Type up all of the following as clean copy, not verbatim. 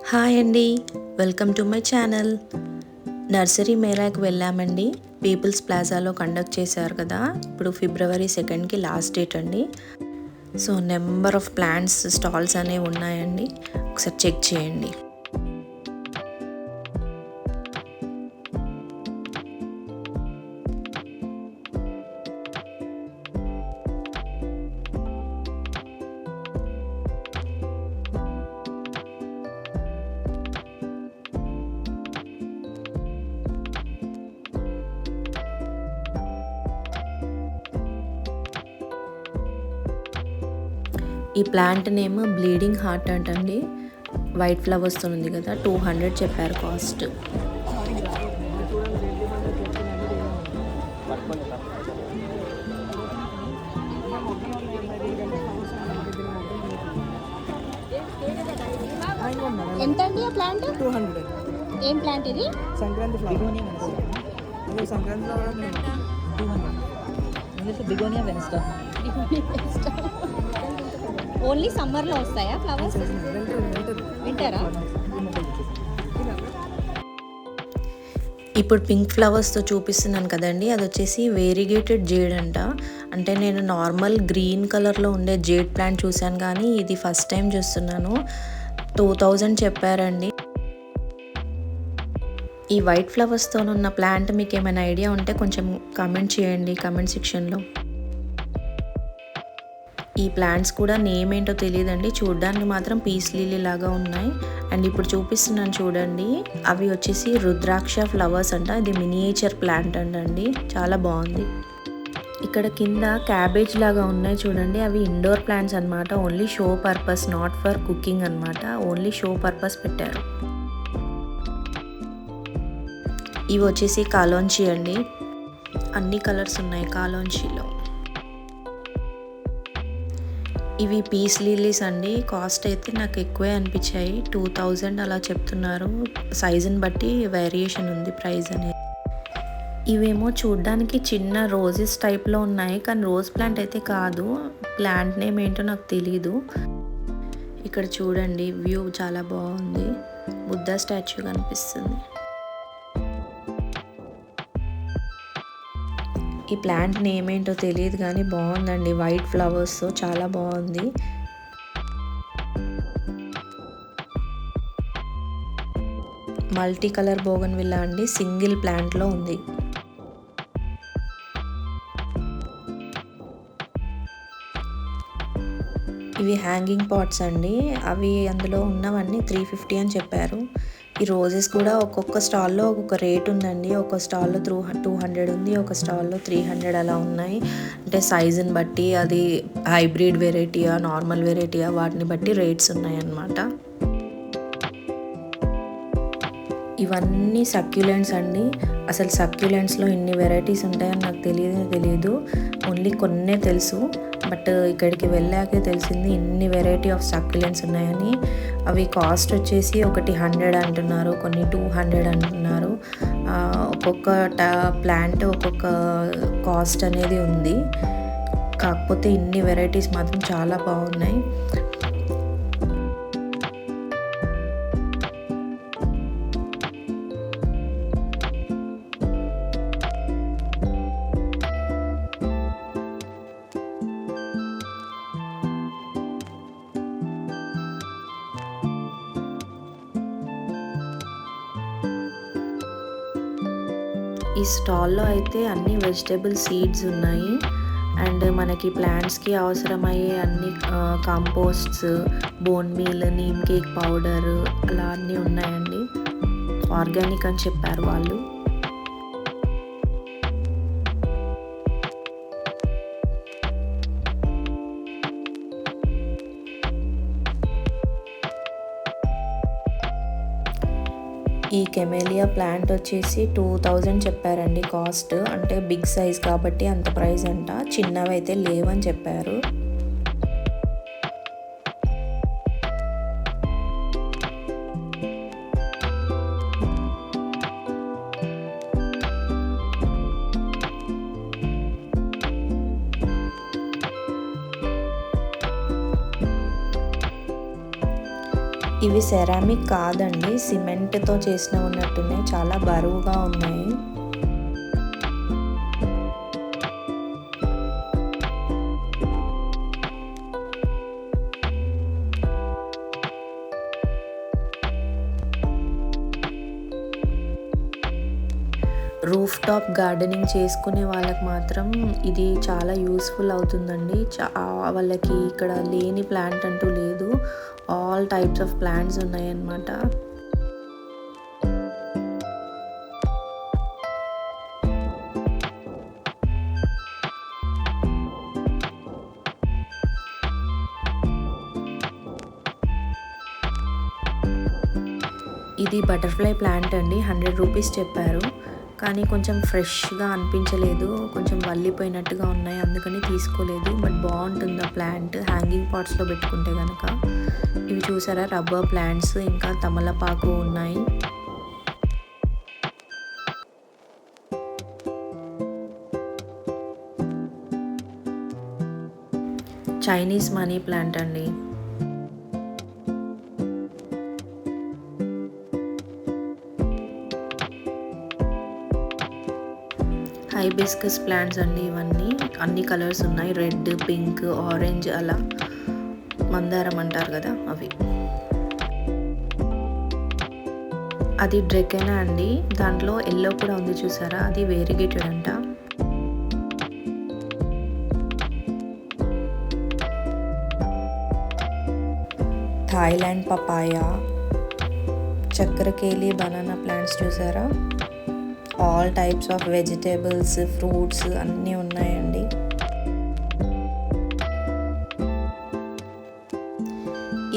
Hi అండి, welcome to my channel. Nursery మేళాకి వెళ్ళామండి. పీపుల్స్ ప్లాజాలో కండక్ట్ చేశారు కదా. ఇప్పుడు ఫిబ్రవరి 2కి లాస్ట్ డేట్ అండి. So number of plants stalls అనేవి ఉన్నాయండి, ఒకసారి చెక్ చేయండి. ఈ ప్లాంట్ నేమ్ బ్లీడింగ్ హార్ట్ అంటండి. వైట్ ఫ్లవర్స్తో ఉంది కదా. 200 చెప్పారు కాస్ట్. ఎంత అండి ఆ ప్లాంట్? 200. ఏం ప్లాంట్ ఇది? సంక్రాంతి బిగోనియా వెన్స్టా. ఓన్లీ సమ్మర్లో వస్తాయా ఫ్లవర్స్? వింటారా? ఇప్పుడు పింక్ ఫ్లవర్స్తో చూపిస్తున్నాను కదండి, అది వచ్చేసి వేరిగేటెడ్ జేడ్ అంట. అంటే నేను నార్మల్ గ్రీన్ కలర్లో ఉండే జేడ్ ప్లాంట్ చూశాను, కానీ ఇది ఫస్ట్ టైం చూస్తున్నాను. 2000 చెప్పారండి. ఈ వైట్ ఫ్లవర్స్తో ఉన్న ప్లాంట్ మీకు ఏమైనా ఐడియా ఉంటే కొంచెం కామెంట్ చేయండి కామెంట్ సెక్షన్లో. ఈ ప్లాంట్స్ కూడా నేమ్ ఏంటో తెలియదండి, చూడడానికి మాత్రం పీస్ లిల్లీ లాగా ఉన్నాయి. అండ్ ఇప్పుడు చూపిస్తున్నాను చూడండి, అవి వచ్చేసి రుద్రాక్ష ఫ్లవర్స్ అంట. ఇది మినియేచర్ ప్లాంట్ అండి, చాలా బాగుంది. ఇక్కడ కింద క్యాబేజ్ లాగా ఉన్నాయి చూడండి, అవి ఇండోర్ ప్లాంట్స్ అనమాట. Only show purpose, not for cooking అనమాట. ఓన్లీ షో పర్పస్ పెట్టారు. ఇవి వచ్చేసి కాలోంచి అండి, అన్ని కలర్స్ ఉన్నాయి కాలోంచిలో. ఇవి పీస్ లిల్లీస్ అండి. కాస్ట్ అయితే నాకు ఎక్కువే అనిపించాయి, 2000 అలా చెప్తున్నారు. సైజుని బట్టి వేరియేషన్ ఉంది ప్రైస్ అనేది. ఇవేమో చూడ్డానికి చిన్న రోజెస్ టైప్లో ఉన్నాయి, కానీ రోజ్ ప్లాంట్ అయితే కాదు. ప్లాంట్ నేమ్ ఏంటో నాకు తెలీదు. ఇక్కడ చూడండి, వ్యూ చాలా బాగుంది. బుద్ధ స్టాచ్యూ కనిపిస్తుంది. ఈ ప్లాంట్ నేమ్ ఏంటో తెలియదు కానీ బాగుందండి. వైట్ ఫ్లవర్స్ చాలా బాగుంది. మల్టీ కలర్ బోగన్విల్లా అండి, సింగిల్ ప్లాంట్లో ఉంది. ఇవి హ్యాంగింగ్ పాట్స్ అండి. అవి అందులో ఉన్నవన్నీ 350 అని చెప్పారు. ఈ రోజెస్ కూడా ఒక్కొక్క స్టాల్లో ఒక్కొక్క రేట్ ఉందండి. ఒక స్టాల్లో 200 ఉంది, ఒక స్టాల్లో 300 అలా ఉన్నాయి. అంటే సైజుని బట్టి, అది హైబ్రిడ్ వెరైటీయా నార్మల్ వెరైటీయా వాటిని బట్టి రేట్స్ ఉన్నాయన్నమాట. ఇవన్నీ సక్యులెంట్స్ అండి. అసలు సక్యులెంట్స్లో ఇన్ని వెరైటీస్ ఉంటాయని నాకు తెలియదు. ఓన్లీ కొన్నే తెలుసు, బట్ ఇక్కడికి వెళ్ళాకే తెలిసింది ఇన్ని వెరైటీ ఆఫ్ సక్యులెంట్స్ ఉన్నాయని. అవి కాస్ట్ వచ్చేసి ఒకటి 100 అంటున్నారు, కొన్ని 200 అంటున్నారు. ఒక్కొక్క ప్లాంట్ ఒక్కొక్క కాస్ట్ అనేది ఉంది. కాకపోతే ఇన్ని వెరైటీస్ మాత్రం చాలా బాగున్నాయి. ఈ స్టాల్లో అయితే అన్ని వెజిటేబుల్ సీడ్స్ ఉన్నాయి. అండ్ మనకి ప్లాంట్స్కి అవసరమయ్యే అన్ని composts, bone meal, neem cake powder అలా అన్నీ ఉన్నాయండి. ఆర్గానిక్ అని చెప్పారు వాళ్ళు. ఈ కెమెలియా ప్లాంట్ వచ్చేసి 2000 చెప్పారండి కాస్ట్. అంటే బిగ్ సైజ్ కాబట్టి అంత ప్రైస్ అంట, చిన్నవి అయితే లేవని చెప్పారు. ఇవి సెరామిక్ కాదండి, సిమెంట్తో చేసిన ఉన్నట్టున్నాయి, చాలా బరువుగా ఉన్నాయి. రూఫ్ టాప్ గార్డెనింగ్ చేసుకునే వాళ్ళకి మాత్రం ఇది చాలా యూస్ఫుల్ అవుతుందండి. వాళ్ళకి ఇక్కడ లేని ప్లాంట్ అంటూ లేదు, ఆల్ టైప్స్ ఆఫ్ ప్లాంట్స్ ఉన్నాయన్నమాట. ఇది బటర్ఫ్లై ప్లాంట్ అండి, 100 రూపీస్ చెప్పారు. కానీ కొంచెం ఫ్రెష్గా అనిపించలేదు, కొంచెం వల్లిపోయినట్టుగా ఉన్నాయి, అందుకని తీసుకోలేదు. బట్ బాగుంటుంది ఆ ప్లాంట్ హ్యాంగింగ్ పాట్స్లో పెట్టుకుంటే కనుక. ఇవి చూసారా, రబ్బర్ ప్లాంట్స్, ఇంకా తమలపాకు ఉన్నాయి. చైనీస్ మనీ ప్లాంట్ అండి. హైబిస్కస్ ప్లాంట్స్ అండి ఇవన్నీ, అన్ని కలర్స్ ఉన్నాయి, రెడ్, పింక్, ఆరెంజ్, అలా మందారం అంటారు కదా అవి. అది డ్రెకెనా అండి, దాంట్లో ఎల్లో కూడా ఉంది చూసారా, అది వేరిగేటెడ్ అంట. థాయిలాండ్ పపాయ, చక్రకేళి బనానా ప్లాంట్స్ చూసారా, all types of vegetables, fruits అన్నీ ఉన్నాయండి.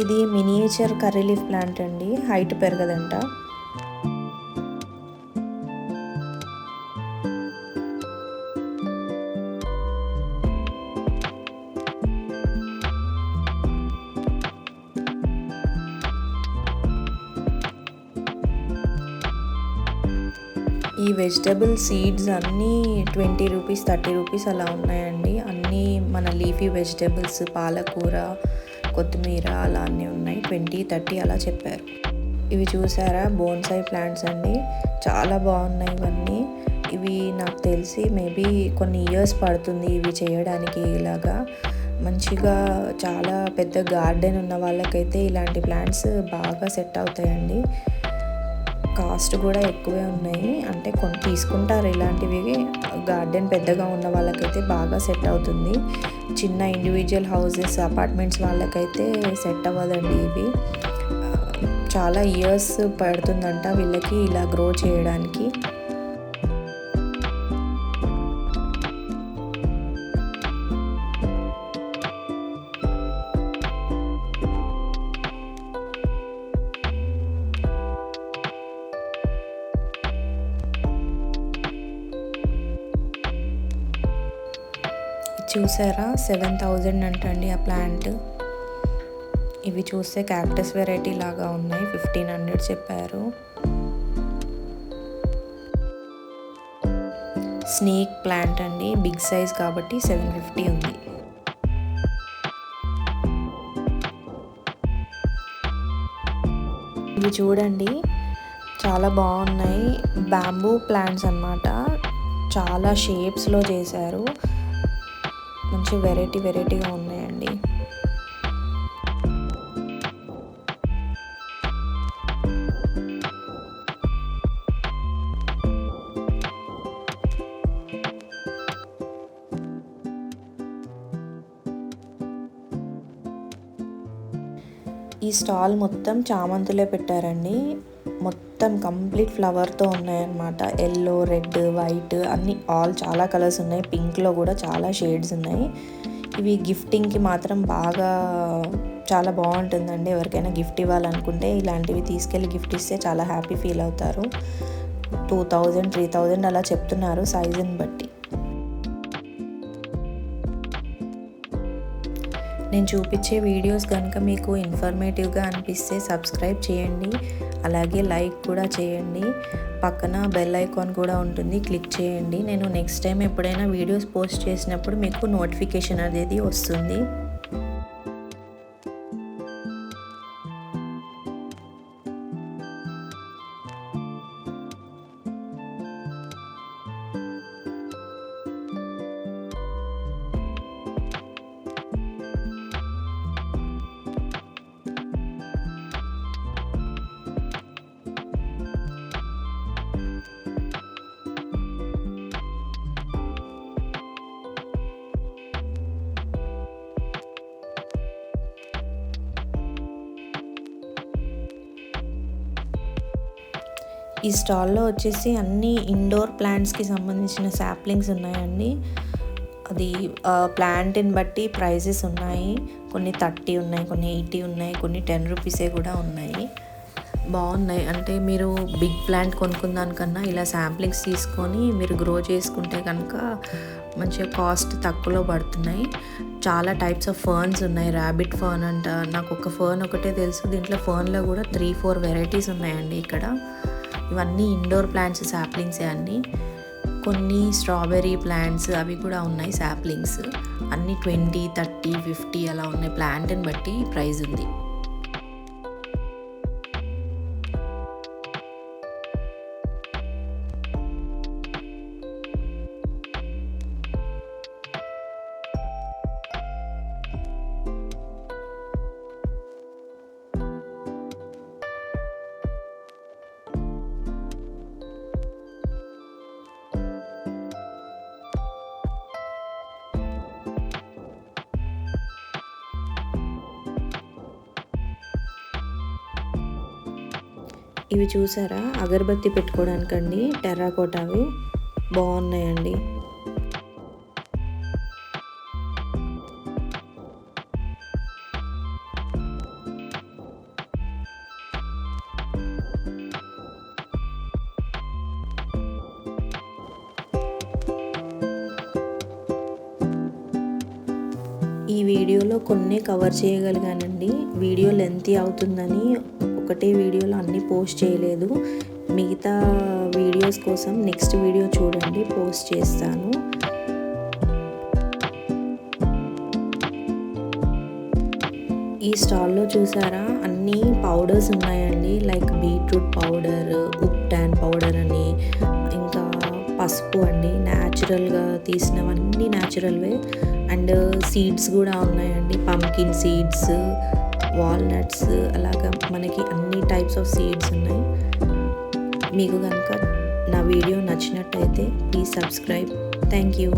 ఇది మినియేచర్ కర్రీ లీఫ్ ప్లాంట్ అండి, హైట్ పెరగదంట. ఈ వెజిటబుల్ సీడ్స్ అన్నీ 20 రూపీస్, 30 రూపీస్ అలా ఉన్నాయండి. అన్నీ మన లీఫీ వెజిటబుల్స్, పాలకూర, కొత్తిమీర అలా అన్నీ ఉన్నాయి, 20, 30 అలా చెప్పారు. ఇవి చూసారా, బోన్సాయి ప్లాంట్స్ అండి, చాలా బాగున్నాయి ఇవన్నీ. ఇవి నాకు తెలిసి మేబీ కొన్ని ఇయర్స్ పడుతుంది ఇవి చేయడానికి. ఇలాగా మంచిగా చాలా పెద్ద గార్డెన్ ఉన్న వాళ్ళకైతే ఇలాంటి ప్లాంట్స్ బాగా సెట్ అవుతాయండి. కాస్ట్ కూడా ఎక్కువే ఉన్నాయి, అంటే కొన్ని తీసుకుంటారు ఇలాంటివి. గార్డెన్ పెద్దగా ఉన్న వాళ్ళకైతే బాగా సెట్ అవుతుంది. చిన్న ఇండివిజువల్ హౌసెస్, అపార్ట్మెంట్స్ వాళ్ళకైతే సెట్ అవ్వదండి ఇవి. చాలా ఇయర్స్ పడుతుందంట వీళ్ళకి ఇలా గ్రో చేయడానికి. చూసారా, 7,000 అంటండి ఆ ప్లాంట్. ఇవి చూస్తే క్యాక్టస్ వెరైటీ లాగా ఉన్నాయి, 1,500 చెప్పారు. స్నేక్ ప్లాంట్ అండి, బిగ్ సైజ్ కాబట్టి 750 ఉంది. ఇవి చూడండి, చాలా బాగున్నాయి, బ్యాంబూ ప్లాంట్స్ అన్నమాట. చాలా షేప్స్లో చేశారు, మంచి వెరైటీగా ఉన్నాయండి. ఈ స్టాల్ మొత్తం చామంతులే పెట్టారండి, మొత్తం కంప్లీట్ ఫ్లవర్తో ఉన్నాయన్నమాట. ఎల్లో, రెడ్, వైట్ అన్నీ ఆల్ చాలా కలర్స్ ఉన్నాయి, పింక్లో కూడా చాలా షేడ్స్ ఉన్నాయి. ఇవి గిఫ్టింగ్కి మాత్రం బాగా చాలా బాగుంటుందండి. ఎవరికైనా గిఫ్ట్ ఇవ్వాలనుకుంటే ఇలాంటివి తీసుకెళ్ళి గిఫ్ట్ ఇస్తే చాలా హ్యాపీ ఫీల్ అవుతారు. 2,000, 3,000 అలా చెప్తున్నారు సైజుని బట్టి. నేను చూపించే వీడియోస్ కనుక మీకు ఇన్ఫర్మేటివ్గా అనిపిస్తే సబ్స్క్రైబ్ చేయండి, అలాగే లైక్ కూడా చేయండి. పక్కన బెల్ ఐకాన్ కూడా ఉంటుంది, క్లిక్ చేయండి. నేను నెక్స్ట్ టైం ఎప్పుడైనా వీడియోస్ పోస్ట్ చేసినప్పుడు మీకు నోటిఫికేషన్ అనేది వస్తుంది. ఈ స్టాల్లో వచ్చేసి అన్ని ఇండోర్ ప్లాంట్స్కి సంబంధించిన సాప్లింగ్స్ ఉన్నాయండి. అది ప్లాంట్ని బట్టి ప్రైజెస్ ఉన్నాయి. కొన్ని 30 ఉన్నాయి, కొన్ని 80 ఉన్నాయి, కొన్ని 10 రూపీసే కూడా ఉన్నాయి. బాగున్నాయి. అంటే మీరు బిగ్ ప్లాంట్ కొనుక్కుందానికన్నా ఇలా శాంప్లింగ్స్ తీసుకొని మీరు గ్రో చేసుకుంటే కనుక మంచిగా కాస్ట్ తక్కువలో పడుతున్నాయి. చాలా టైప్స్ ఆఫ్ ఫర్న్స్ ఉన్నాయి. ర్యాబిట్ ఫర్న్ అంట, నాకు ఒక ఫర్న్ ఒకటే తెలుసు. దీంట్లో ఫర్న్లో కూడా 3-4 వెరైటీస్ ఉన్నాయండి ఇక్కడ. ఇవన్నీ ఇండోర్ ప్లాంట్స్ శాప్లింగ్సే అండి. కొన్ని స్ట్రాబెర్రీ ప్లాంట్స్ అవి కూడా ఉన్నాయి శాప్లింగ్స్. అన్నీ 20, 30, 50 అలా ఉన్నాయి. ప్లాంట్ని బట్టి ప్రైస్ ఉంది. ఇవి చూసారా, అగరబత్తి పెట్టుకోవడానికండి, టెర్రాకోటావి బాగున్నాయండి. ఈ వీడియోలో కొన్ని కవర్ చేయగలిగానండి. వీడియో లెంతీ అవుతుందని ఒకటే వీడియోలో అన్నీ పోస్ట్ చేయలేదు. మిగతా వీడియోస్ కోసం నెక్స్ట్ వీడియో చూడండి, పోస్ట్ చేస్తాను. ఈ స్టాల్లో చూసారా అన్నీ పౌడర్స్ ఉన్నాయండి. Like beetroot powder, ubtan powder అని, ఇంకా పసుపు అండి, న్యాచురల్గా తీసినవన్నీ న్యాచురల్వే. అండ్ సీడ్స్ కూడా ఉన్నాయండి, పంకిన్ సీడ్స్, వాల్నట్స్, అలాగా మనకి అన్ని టైప్స్ ఆఫ్ సీడ్స్ ఉన్నాయి. మీకు కనుక నా వీడియో నచ్చినట్టయితే ప్లీజ్ సబ్స్క్రైబ్. Thank you.